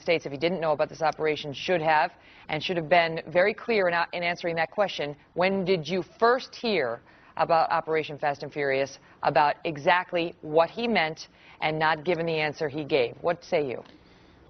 States, if he didn't know about this operation, should have been very clear in answering that question. When did you first hear about Operation Fast and Furious, about exactly what he meant and not given the answer he gave? What say you?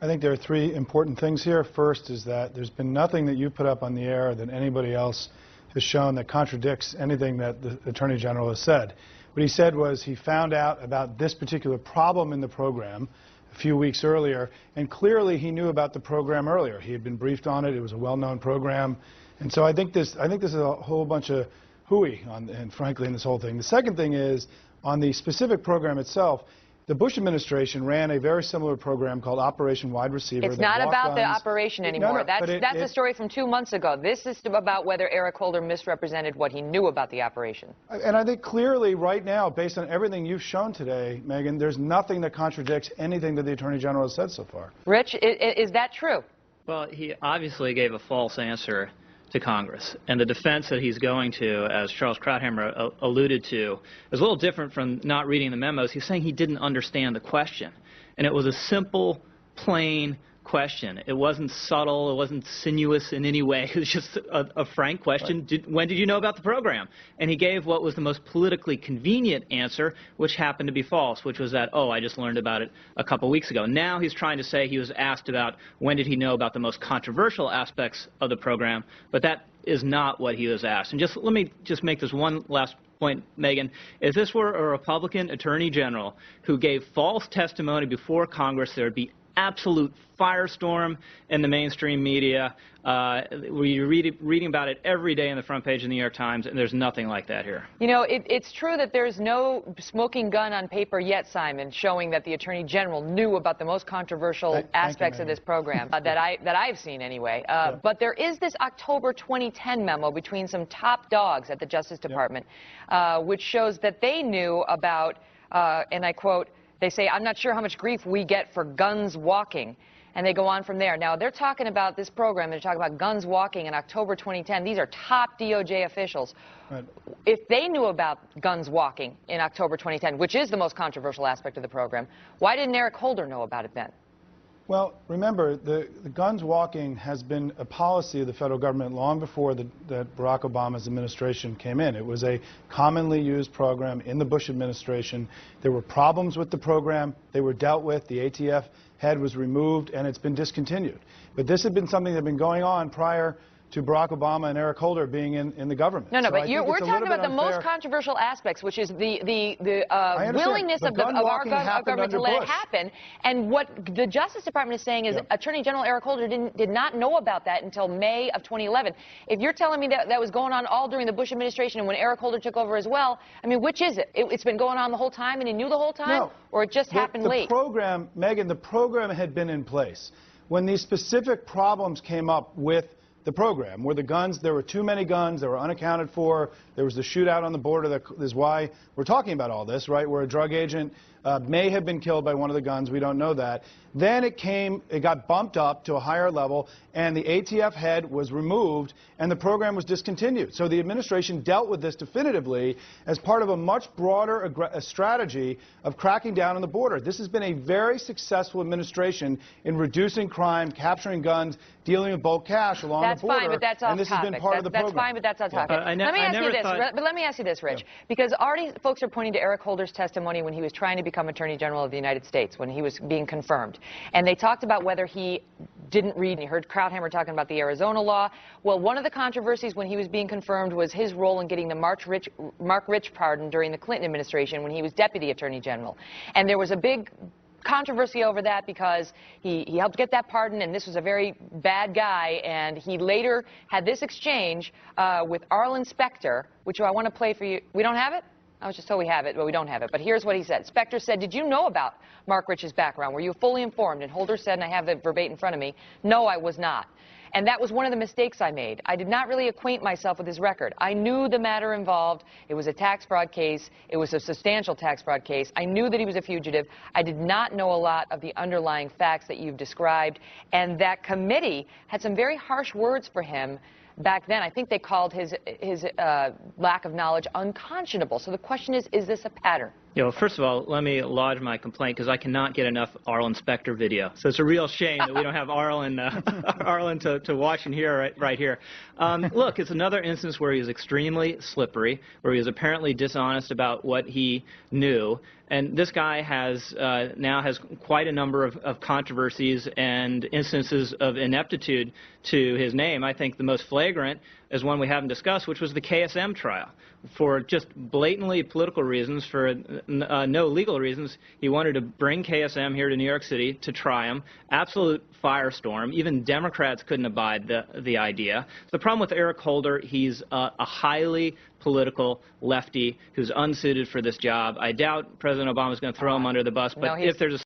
I think there are three important things here. First is that there's been nothing that you put up on the air that anybody else has shown that contradicts anything that the Attorney General has said. What he said was he found out about this particular problem in the program a few weeks earlier, and clearly he knew about the program earlier. He had been briefed on it. It was a well-known program. And so I think this is a whole bunch of hooey, and frankly, in this whole thing. The second thing is, on the specific program itself, the Bush administration ran a very similar program called Operation Wide Receiver. It's not about the operation anymore. That's a story from 2 months ago. This is about whether Eric Holder misrepresented what he knew about the operation. And I think clearly right now, based on everything you've shown today, Megyn, there's nothing that contradicts anything that the Attorney General has said so far. Rich, is that true? Well, he obviously gave a false answer to Congress. And the defense that he's going to, as Charles Krauthammer alluded to, is a little different from not reading the memos. He's saying he didn't understand the question. And it was a simple, plain question. It wasn't subtle. It wasn't sinuous in any way. It was just a frank question. When did you know about the program? And he gave what was the most politically convenient answer, which happened to be false, which was that, oh, I just learned about it a couple weeks ago. Now he's trying to say he was asked about when did he know about the most controversial aspects of the program, but that is not what he was asked. And let me make this one last point, Megyn. If this were a Republican Attorney General who gave false testimony before Congress, there would be absolute firestorm in the mainstream media. We're reading about it every day on the front page of the New York Times, and there's nothing like that here. You know, it's true that there's no smoking gun on paper yet, Simon, showing that the Attorney General knew about the most controversial aspects of this program that I've seen anyway. But there is this October 2010 memo between some top dogs at the Justice Department, which shows that they knew about, and I quote, they say, "I'm not sure how much grief we get for guns walking." And they go on from there. Now, they're talking about this program. They're talking about guns walking in October 2010. These are top DOJ officials. Right. If they knew about guns walking in October 2010, which is the most controversial aspect of the program, why didn't Eric Holder know about it then? Well, remember, the guns walking has been a policy of the federal government long before that Barack Obama's administration came in. It was a commonly used program in the Bush administration. There were problems with the program. They were dealt with. The ATF head was removed, and it's been discontinued. But this had been something that had been going on prior to Barack Obama and Eric Holder being in the government. No, but we're talking about the most controversial aspects, which is the willingness of our government to let it happen. And what the Justice Department is saying is Attorney General Eric Holder did not know about that until May of 2011. If you're telling me that was going on all during the Bush administration and when Eric Holder took over as well, I mean, which is it? It's been going on the whole time and he knew the whole time? No. Or it just happened late? The program, Megyn, the program had been in place. When these specific problems came up with the program, where the guns, there were too many guns, they were unaccounted for, there was the shootout on the border, that is why we're talking about all this, right, where a drug agent may have been killed by one of the guns, we don't know that. Then it got bumped up to a higher level, and the ATF head was removed, and the program was discontinued. So the administration dealt with this definitively as part of a much broader strategy of cracking down on the border. This has been a very successful administration in reducing crime, capturing guns, dealing with bulk cash along the border. That's fine, but that's off topic. And this has been part of the program. That's fine, but that's off topic. Let me ask you this, Rich, because already folks are pointing to Eric Holder's testimony when he was trying to become Attorney General of the United States, when he was being confirmed. And they talked about whether he didn't read, and you heard Krauthammer talking about the Arizona law. Well, one of the controversies when he was being confirmed was his role in getting the Mark Rich pardon during the Clinton administration when he was Deputy Attorney General. And there was a big controversy over that because he helped get that pardon, and this was a very bad guy, and he later had this exchange with Arlen Specter, which I want to play for you. We don't have it? I was just told we have it, but we don't have it. But here's what he said. Specter said, "Did you know about Mark Rich's background? Were you fully informed?" And Holder said, and I have the verbatim in front of me, "No, I was not." And that was one of the mistakes I made. I did not really acquaint myself with his record. I knew the matter involved. It was a tax fraud case. It was a substantial tax fraud case. I knew that he was a fugitive. I did not know a lot of the underlying facts that you've described. And that committee had some very harsh words for him back then. I think they called his lack of knowledge unconscionable. So the question is this a pattern? You know, first of all, let me lodge my complaint because I cannot get enough Arlen Specter video. So it's a real shame that we don't have Arlen, Arlen to watch and hear right here. Look, it's another instance where he is extremely slippery, where he is apparently dishonest about what he knew. And this guy has now has quite a number of controversies and instances of ineptitude to his name. I think the most flagrant is one we haven't discussed, which was the KSM trial. For just blatantly political reasons, for no legal reasons, he wanted to bring KSM here to New York City to try him. Absolute firestorm. Even Democrats couldn't abide the idea. The problem with Eric Holder, he's a highly political lefty who's unsuited for this job. I doubt President Obama is going to throw him under the bus, but if there's a